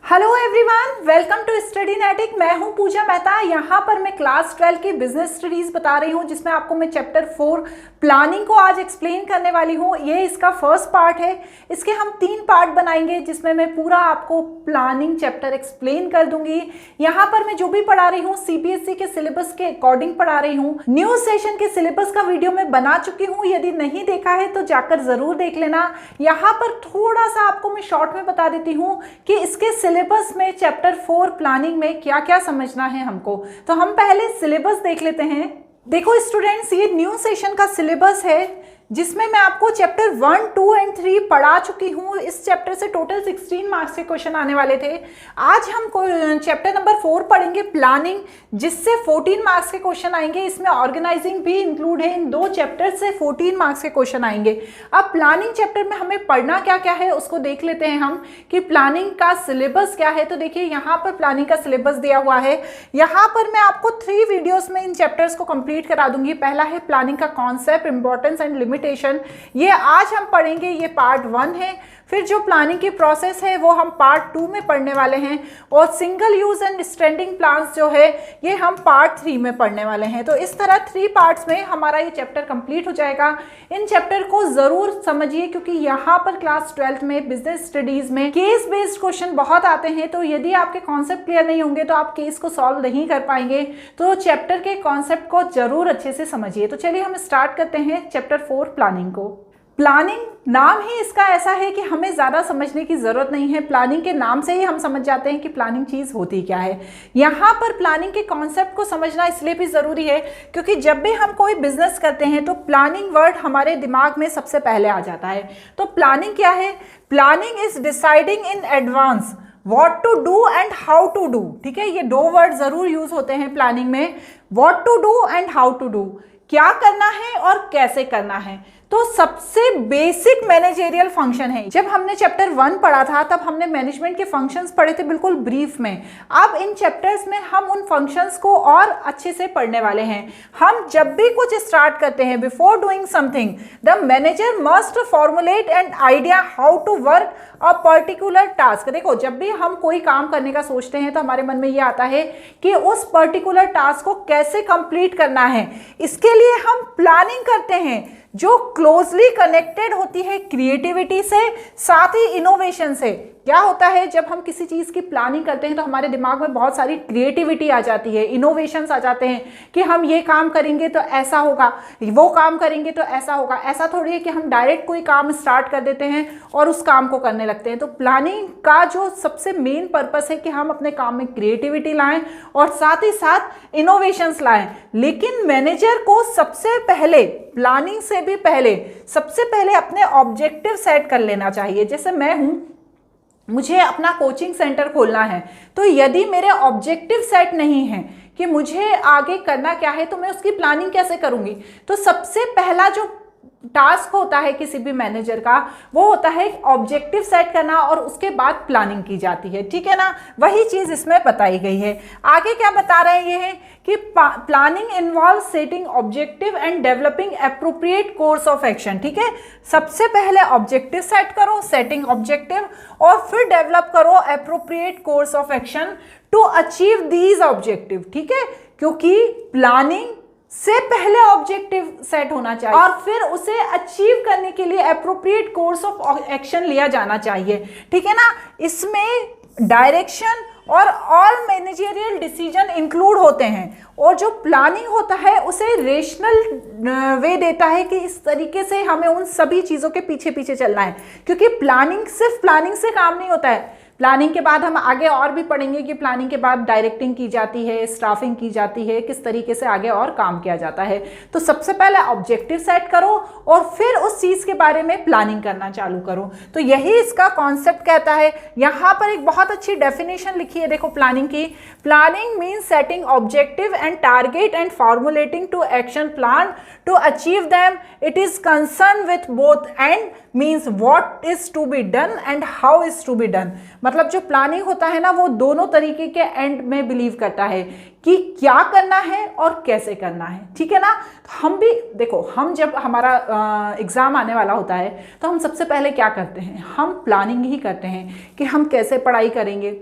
Hello everyone, welcome to Studynetic. मैं हूं पूजा मेहता। यहाँ पर मैं क्लास 12 की बिजनेस स्टडीज बता रही हूँ, जिसमें आपको मैं चैप्टर 4 प्लानिंग को आज एक्सप्लेन करने वाली हूँ। ये इसका फर्स्ट पार्ट है। इसके हम 3 पार्ट बनाएंगे, जिसमें मैं पूरा आपको प्लानिंग चैप्टर एक्सप्लेन कर दूंगी। यहाँ पर मैं जो भी पढ़ा रही हूँ CBSE के सिलेबस के अकॉर्डिंग पढ़ा रही हूँ। न्यू सेशन के सिलेबस का वीडियो मैं बना चुकी हूँ, यदि नहीं देखा है तो जाकर जरूर देख लेना। यहाँ पर थोड़ा सा आपको मैं शॉर्ट में बता देती हूँ कि इसके सिलेबस में चैप्टर 4 प्लानिंग में क्या क्या समझना है हमको। तो हम पहले सिलेबस देख लेते हैं। देखो स्टूडेंट्स, ये न्यू सेशन का सिलेबस है, जिसमें मैं आपको चैप्टर 1, 2 एंड 3 पढ़ा चुकी हूँ। इस चैप्टर से टोटल 16 मार्क्स के क्वेश्चन आने वाले थे। आज हम चैप्टर नंबर 4 पढ़ेंगे प्लानिंग, जिससे 14 मार्क्स के क्वेश्चन आएंगे। इसमें ऑर्गेनाइजिंग भी इंक्लूड है। इन 2 चैप्टर से 14 मार्क्स के क्वेश्चन आएंगे। अब प्लानिंग चैप्टर में हमें पढ़ना क्या क्या है उसको देख लेते हैं हम, कि प्लानिंग का सिलेबस क्या है। तो देखिए, यहाँ पर प्लानिंग का सिलेबस दिया हुआ है। यहाँ पर मैं आपको 3 वीडियोस में इन चैप्टर्स को कंप्लीट करा दूंगी। पहला है प्लानिंग का कॉन्सेप्ट, इंपॉर्टेंस एंड लिमिटेशन। ये आज हम पढ़ेंगे, ये पार्ट 1 है। फिर जो प्लानिंग की प्रोसेस है वो हम पार्ट 2 में पढ़ने वाले हैं, और single use and standing plans जो है ये हम पार्ट 3 में पढ़ने वाले हैं। तो इस तरह 3 पार्ट्स में हमारा ये चैप्टर कंप्लीट हो जाएगा। इन चैप्टर को जरूर समझिए, क्योंकि यहाँ पर क्लास 12 में बिजनेस स्टडीज में केस बेस्ड क्वेश्चन बहुत आते हैं। तो यदि आपके कॉन्सेप्ट क्लियर नहीं होंगे तो आप केस को सॉल्व नहीं कर पाएंगे। तो चैप्टर के कॉन्सेप्ट को जरूर अच्छे से समझिए। तो चलिए हम स्टार्ट करते हैं चैप्टर 4 प्लानिंग को। प्लानिंग नाम ही इसका ऐसा है कि हमें ज़्यादा समझने की ज़रूरत नहीं है। प्लानिंग के नाम से ही हम समझ जाते हैं कि प्लानिंग चीज़ होती क्या है। यहाँ पर प्लानिंग के कॉन्सेप्ट को समझना इसलिए भी ज़रूरी है, क्योंकि जब भी हम कोई बिजनेस करते हैं तो प्लानिंग वर्ड हमारे दिमाग में सबसे पहले आ जाता है। तो प्लानिंग क्या है? Planning is deciding in advance what to do and how to do. ठीक है, ये 2 वर्ड ज़रूर यूज होते हैं प्लानिंग में, what to do and how to do. क्या करना है और कैसे करना है। तो सबसे बेसिक मैनेजरियल फंक्शन है। जब हमने चैप्टर 1 पढ़ा था तब हमने मैनेजमेंट के फंक्शंस पढ़े थे बिल्कुल ब्रीफ में। अब इन चैप्टर्स में हम उन फंक्शंस को और अच्छे से पढ़ने वाले हैं। हम जब भी कुछ स्टार्ट करते हैं, before doing something the manager must formulate an idea how to work a particular task. देखो, जब भी हम कोई काम करने का सोचते हैं तो हमारे मन में ये आता है कि उस पर्टिकुलर टास्क को कैसे कंप्लीट करना है। इसके लिए हम प्लानिंग करते हैं, जो क्लोजली कनेक्टेड होती है क्रिएटिविटी से, साथ ही इनोवेशन से। क्या होता है, जब हम किसी चीज़ की प्लानिंग करते हैं तो हमारे दिमाग में बहुत सारी क्रिएटिविटी आ जाती है, इनोवेशंस आ जाते हैं कि हम ये काम करेंगे तो ऐसा होगा, वो काम करेंगे तो ऐसा होगा। ऐसा थोड़ी है कि हम डायरेक्ट कोई काम स्टार्ट कर देते हैं और उस काम को करने लगते हैं। तो प्लानिंग का जो सबसे मेन पर्पस है कि हम अपने काम में क्रिएटिविटी लाएं और साथ ही साथ इनोवेशंस लाएं। लेकिन मैनेजर को सबसे पहले, प्लानिंग से भी पहले, सबसे पहले अपने ऑब्जेक्टिव सेट कर लेना चाहिए। जैसे मैं हूं, मुझे अपना कोचिंग सेंटर खोलना है, तो यदि मेरे ऑब्जेक्टिव सेट नहीं है कि मुझे आगे करना क्या है, तो मैं उसकी प्लानिंग कैसे करूंगी। तो सबसे पहला जो टास्क होता है किसी भी मैनेजर का, वो होता है ऑब्जेक्टिव सेट करना, और उसके बाद प्लानिंग की जाती है। ठीक है ना, वही चीज इसमें बताई गई है। आगे क्या बता रहे हैं ये है कि planning involve setting objective and developing appropriate course of action. ठीक है, सबसे पहले ऑब्जेक्टिव सेट करो, सेटिंग ऑब्जेक्टिव, और फिर डेवलप करो appropriate course of action to achieve these objective. ठीक है, क्योंकि प्लानिंग से पहले ऑब्जेक्टिव सेट होना चाहिए और फिर उसे अचीव करने के लिए एप्रोप्रिएट कोर्स ऑफ एक्शन लिया जाना चाहिए। ठीक है ना, इसमें डायरेक्शन और ऑल मैनेजरियल डिसीजन इंक्लूड होते हैं, और जो प्लानिंग होता है उसे रेशनल वे देता है कि इस तरीके से हमें उन सभी चीज़ों के पीछे पीछे चलना है। क्योंकि प्लानिंग सिर्फ प्लानिंग से काम नहीं होता है। प्लानिंग के बाद हम आगे और भी पढ़ेंगे कि प्लानिंग के बाद डायरेक्टिंग की जाती है, स्टाफिंग की जाती है, किस तरीके से आगे और काम किया जाता है। तो सबसे पहले ऑब्जेक्टिव सेट करो और फिर उस चीज़ के बारे में प्लानिंग करना चालू करो। तो यही इसका कॉन्सेप्ट कहता है। यहाँ पर एक बहुत अच्छी डेफिनेशन लिखी है, देखो प्लानिंग की। Planning means setting objective and target and formulating to action plan to achieve them. It is concern with both and means what is to be done and how is to be done. मतलब जो planning होता है ना वो दोनों तरीके के and में बिलीव करता है कि क्या करना है और कैसे करना है, ठीक है ना। तो हम भी देखो, हम जब हमारा एग्ज़ाम आने वाला होता है तो हम सबसे पहले क्या करते हैं, हम प्लानिंग ही करते हैं कि हम कैसे पढ़ाई करेंगे,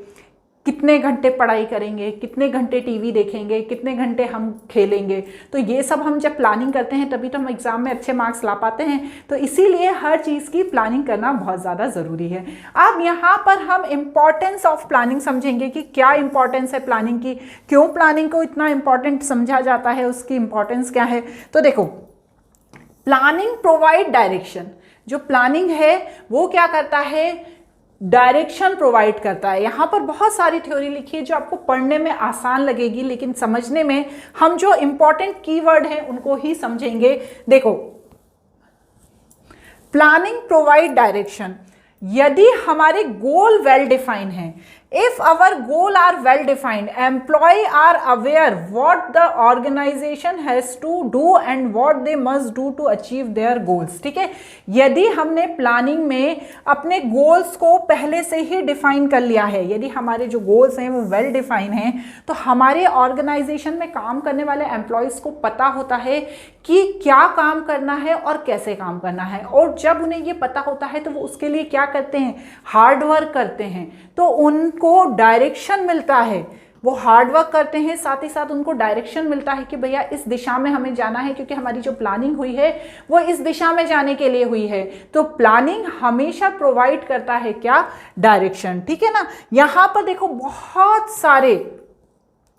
कितने घंटे पढ़ाई करेंगे, कितने घंटे टीवी देखेंगे, कितने घंटे हम खेलेंगे। तो ये सब हम जब प्लानिंग करते हैं तभी तो हम एग्ज़ाम में अच्छे मार्क्स ला पाते हैं। तो इसीलिए हर चीज़ की प्लानिंग करना बहुत ज़्यादा ज़रूरी है। अब यहाँ पर हम इम्पॉर्टेंस ऑफ प्लानिंग समझेंगे कि क्या इम्पॉर्टेंस है प्लानिंग की, क्यों प्लानिंग को इतना इम्पॉर्टेंट समझा जाता है, उसकी इम्पॉर्टेंस क्या है। तो देखो, प्लानिंग प्रोवाइड डायरेक्शन। जो प्लानिंग है वो क्या करता है, डायरेक्शन प्रोवाइड करता है। यहाँ पर बहुत सारी थ्योरी लिखी है जो आपको पढ़ने में आसान लगेगी, लेकिन समझने में हम जो इंपॉर्टेंट कीवर्ड हैं उनको ही समझेंगे। देखो, प्लानिंग प्रोवाइड डायरेक्शन। यदि हमारे गोल वेल डिफाइंड हैं, if our goal are well defined, employee are aware what the organization has to do and what they must do to achieve their goals, ठीक है। यदि हमने प्लानिंग में अपने गोल्स को पहले से ही डिफाइन कर लिया है, यदि हमारे जो गोल्स हैं वो वेल डिफाइन हैं, तो हमारे ऑर्गेनाइजेशन में काम करने वाले एम्प्लॉयज़ को पता होता है कि क्या काम करना है और कैसे काम करना है। और जब उन्हें ये पता होता है तो वो उसके लिए क्या करते हैं, हार्ड वर्क करते हैं। तो उनको डायरेक्शन मिलता है, वो हार्ड वर्क करते हैं, साथ ही साथ उनको डायरेक्शन मिलता है कि भैया इस दिशा में हमें जाना है, क्योंकि हमारी जो प्लानिंग हुई है वो इस दिशा में जाने के लिए हुई है। तो प्लानिंग हमेशा प्रोवाइड करता है क्या, डायरेक्शन, ठीक है ना। यहाँ पर देखो बहुत सारे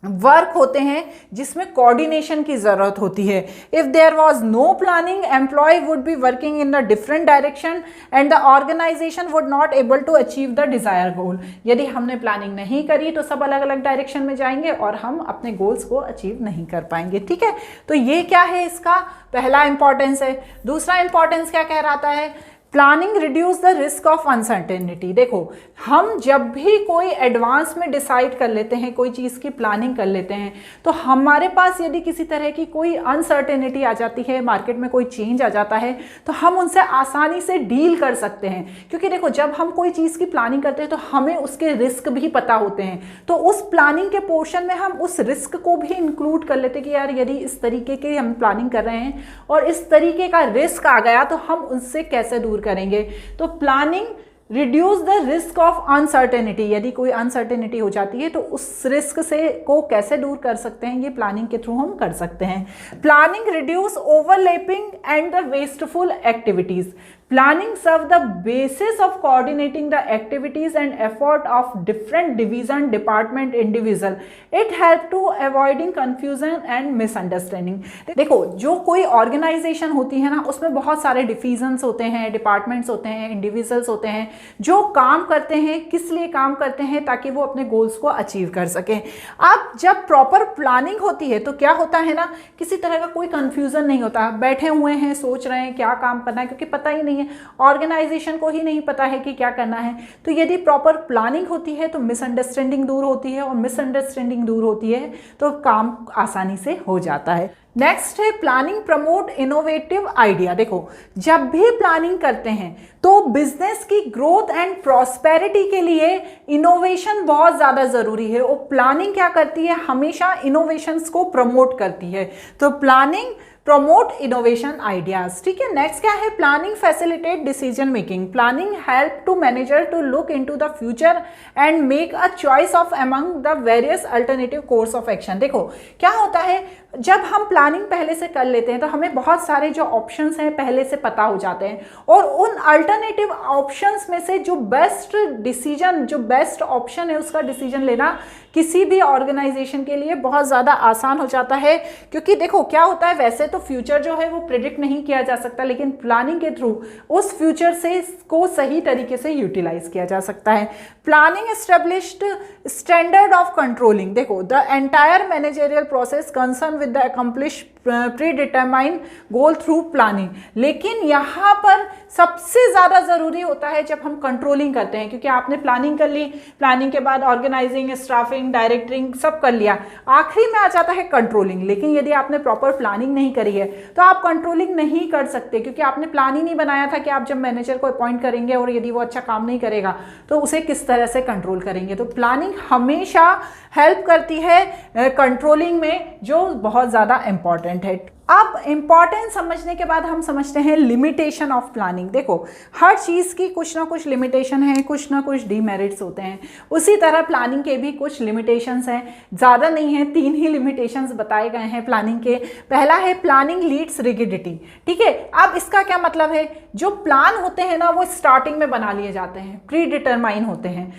वर्क होते हैं जिसमें कोऑर्डिनेशन की ज़रूरत होती है। If there was no planning, employee would be working in a different direction and the organisation would not able to achieve the desire goal. यदि हमने प्लानिंग नहीं करी तो सब अलग अलग डायरेक्शन में जाएंगे और हम अपने गोल्स को अचीव नहीं कर पाएंगे, ठीक है। तो ये क्या है, इसका पहला इंपॉर्टेंस है। दूसरा इंपॉर्टेंस क्या कह रहा है, planning reduce the risk of uncertainty. देखो, हम जब भी कोई एडवांस में डिसाइड कर लेते हैं, कोई चीज़ की प्लानिंग कर लेते हैं, तो हमारे पास यदि किसी तरह की कोई अनसर्टेनिटी आ जाती है, मार्केट में कोई चेंज आ जाता है, तो हम उनसे आसानी से डील कर सकते हैं। क्योंकि देखो, जब हम कोई चीज़ की प्लानिंग करते हैं तो हमें उसके रिस्क भी पता होते हैं। तो उस प्लानिंग के पोर्शन में हम उस रिस्क को भी इंक्लूड कर लेते हैं कि यार यदि इस तरीके की हम प्लानिंग कर रहे हैं और इस तरीके का रिस्क आ गया तो हम उससे कैसे दूर करेंगे। तो planning reduce the risk of uncertainty. यदि कोई अनसर्टेनिटी हो जाती है तो उस रिस्क से को कैसे दूर कर सकते हैं, ये प्लानिंग के थ्रू हम कर सकते हैं। Planning reduce overlapping and the wasteful activities. Planning serve the basis of coordinating the activities and effort of different division, department, individual. It help to avoiding confusion and misunderstanding. देखो, जो कोई organisation होती है ना, उसमें बहुत सारे डिविजन्स होते हैं, डिपार्टमेंट्स होते हैं, इंडिविजुअल्स होते हैं जो काम करते हैं। किस लिए काम करते हैं, ताकि वो अपने गोल्स को अचीव कर सकें। अब जब प्रॉपर प्लानिंग होती है तो क्या होता है ना, किसी तरह का कोई कंफ्यूजन नहीं होता। बैठे हुए हैं, सोच रहे हैं क्या काम करना है, क्योंकि पता ही नहीं, ऑर्गेनाइजेशन को ही नहीं पता है कि क्या करना है। तो यदि प्रॉपर प्लानिंग होती है तो मिसअंडरस्टैंडिंग दूर होती है, और मिसअंडरस्टैंडिंग दूर होती है तो काम आसानी से हो जाता है। नेक्स्ट है प्लानिंग प्रमोट इनोवेटिव आइडिया। देखो, जब भी प्लानिंग करते हैं तो बिजनेस की ग्रोथ एंड प्रॉस्पेरिटी के लिए इनोवेशन बहुत ज़्यादा ज़रूरी है, और प्लानिंग क्या करती है, हमेशा इनोवेशंस को प्रमोट करती है। तो प्लानिंग प्रमोट इनोवेशन आइडियाज, ठीक है। नेक्स्ट क्या है, planning facilitate decision making. Planning help to manager to look into the future and make a choice of among the various alternative course of action. देखो, क्या होता है, जब हम प्लानिंग पहले से कर लेते हैं तो हमें बहुत सारे जो ऑप्शंस हैं पहले से पता हो जाते हैं, और उन अल्टरनेटिव ऑप्शंस में से जो बेस्ट डिसीजन, जो बेस्ट ऑप्शन है उसका डिसीजन लेना किसी भी ऑर्गेनाइजेशन के लिए बहुत ज़्यादा आसान हो जाता है। क्योंकि देखो, क्या होता है, वैसे तो फ्यूचर जो है वो प्रिडिक्ट नहीं किया जा सकता, लेकिन प्लानिंग के थ्रू उस फ्यूचर से को सही तरीके से यूटिलाइज किया जा सकता है। Planning established standard of controlling. देखो, the entire managerial process concern with the accomplished predetermine goal through planning. लेकिन यहाँ पर सबसे ज़्यादा ज़रूरी होता है जब हम कंट्रोलिंग करते हैं, क्योंकि आपने प्लानिंग कर ली, प्लानिंग के बाद ऑर्गेनाइजिंग, स्टाफिंग, डायरेक्टिंग सब कर लिया, आखिरी में आ जाता है कंट्रोलिंग। लेकिन यदि आपने प्रॉपर प्लानिंग नहीं करी है तो आप कंट्रोलिंग नहीं कर सकते, क्योंकि आपने प्लान ही नहीं बनाया था कि आप जब मैनेजर को अपॉइंट करेंगे और यदि वो अच्छा काम नहीं करेगा तो उसे किस तरह से कंट्रोल करेंगे। तो प्लानिंग हमेशा हेल्प करती है कंट्रोलिंग में, जो बहुत ज़्यादा इंपॉर्टेंट है। अब इम्पॉर्टेंस समझने के बाद हम समझते हैं लिमिटेशन ऑफ प्लानिंग। देखो, हर चीज़ की कुछ ना कुछ लिमिटेशन है, कुछ ना कुछ डीमेरिट्स होते हैं। उसी तरह प्लानिंग के भी कुछ लिमिटेशंस हैं, ज़्यादा नहीं है, 3 ही लिमिटेशंस बताए गए हैं प्लानिंग के। पहला है प्लानिंग लीड्स रिगिडिटी। ठीक है, अब इसका क्या मतलब है, जो प्लान होते हैं ना वो स्टार्टिंग में बना लिए जाते हैं, प्री डिटरमाइन होते हैं।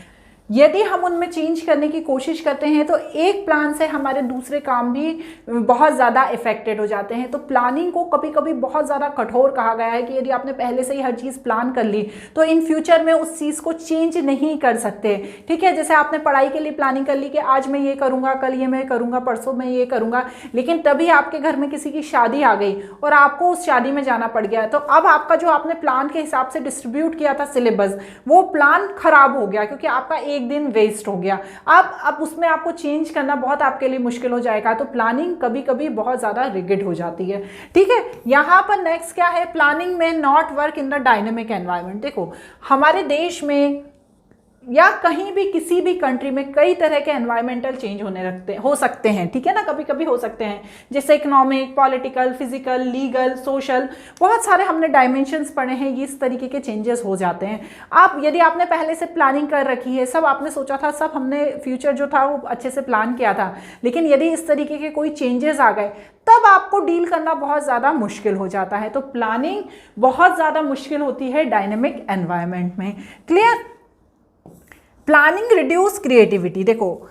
यदि हम उनमें चेंज करने की कोशिश करते हैं तो एक प्लान से हमारे दूसरे काम भी बहुत ज़्यादा इफेक्टेड हो जाते हैं। तो प्लानिंग को कभी कभी बहुत ज़्यादा कठोर कहा गया है कि यदि आपने पहले से ही हर चीज़ प्लान कर ली तो इन फ्यूचर में उस चीज़ को चेंज नहीं कर सकते। ठीक है, जैसे आपने पढ़ाई के लिए प्लानिंग कर ली कि आज मैं ये करूँगा, कल ये मैं करूँगा, परसों मैं ये करूँगा, लेकिन तभी आपके घर में किसी की शादी आ गई और आपको उस शादी में जाना पड़ गया। तो अब आपका जो आपने प्लान के हिसाब से डिस्ट्रीब्यूट किया था सिलेबस, वो प्लान खराब हो गया, क्योंकि आपका एक दिन वेस्ट हो गया। अब उसमें आपको चेंज करना बहुत आपके लिए मुश्किल हो जाएगा। तो प्लानिंग कभी कभी बहुत ज़्यादा रिगिड हो जाती है। ठीक है, यहाँ पर नेक्स्ट क्या है, प्लानिंग में not work in the dynamic environment. देखो, हमारे देश में या कहीं भी किसी भी कंट्री में कई तरह के एनवायरमेंटल चेंज हो सकते हैं। ठीक है ना, कभी कभी हो सकते हैं, जैसे economic, political, physical, legal, social, बहुत सारे हमने डायमेंशंस पढ़े हैं, ये इस तरीके के चेंजेस हो जाते हैं। आप यदि आपने पहले से प्लानिंग कर रखी है, सब आपने सोचा था, सब हमने फ्यूचर जो था वो अच्छे से प्लान किया था, लेकिन यदि इस तरीके के कोई चेंजेस आ गए तब आपको डील करना बहुत ज़्यादा मुश्किल हो जाता है। तो प्लानिंग बहुत ज़्यादा मुश्किल होती है डायनेमिक एनवायरनमेंट में। क्लियर? Planning reduce creativity. देखो,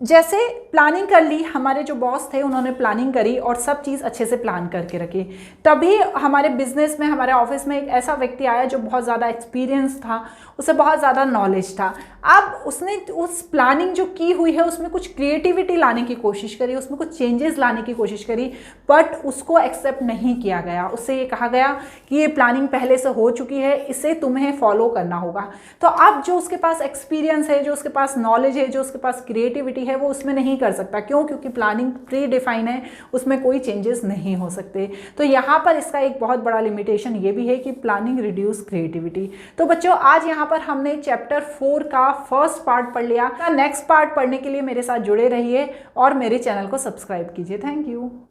जैसे प्लानिंग कर ली, हमारे जो बॉस थे उन्होंने प्लानिंग करी और सब चीज़ अच्छे से प्लान करके रखी, तभी हमारे बिजनेस में, हमारे ऑफिस में एक ऐसा व्यक्ति आया जो बहुत ज़्यादा एक्सपीरियंस था, उसे बहुत ज़्यादा नॉलेज था। अब उसने उस प्लानिंग जो की हुई है उसमें कुछ क्रिएटिविटी लाने की कोशिश करी, उसमें कुछ चेंजेस लाने की कोशिश करी, बट उसको एक्सेप्ट नहीं किया गया। उससे ये कहा गया कि ये प्लानिंग पहले से हो चुकी है, इसे तुम्हें फॉलो करना होगा। तो अब जो उसके पास एक्सपीरियंस है, जो उसके पास नॉलेज है, जो उसके पास क्रिएटिविटी है, वो उसमें नहीं कर सकता। क्यों? क्योंकि प्लानिंग प्री डिफाइन है, उसमें कोई चेंजेस नहीं हो सकते। तो यहाँ पर इसका एक बहुत बड़ा लिमिटेशन ये भी है कि प्लानिंग रिड्यूस क्रिएटिविटी। तो बच्चों, आज यहाँ पर हमने चैप्टर 4 का फर्स्ट पार्ट पढ़ लिया। नेक्स्ट पार्ट पढ़ने के लिए मेरे साथ जुड़े रहिए और मेरे चैनल को सब्सक्राइब कीजिए। Thank you.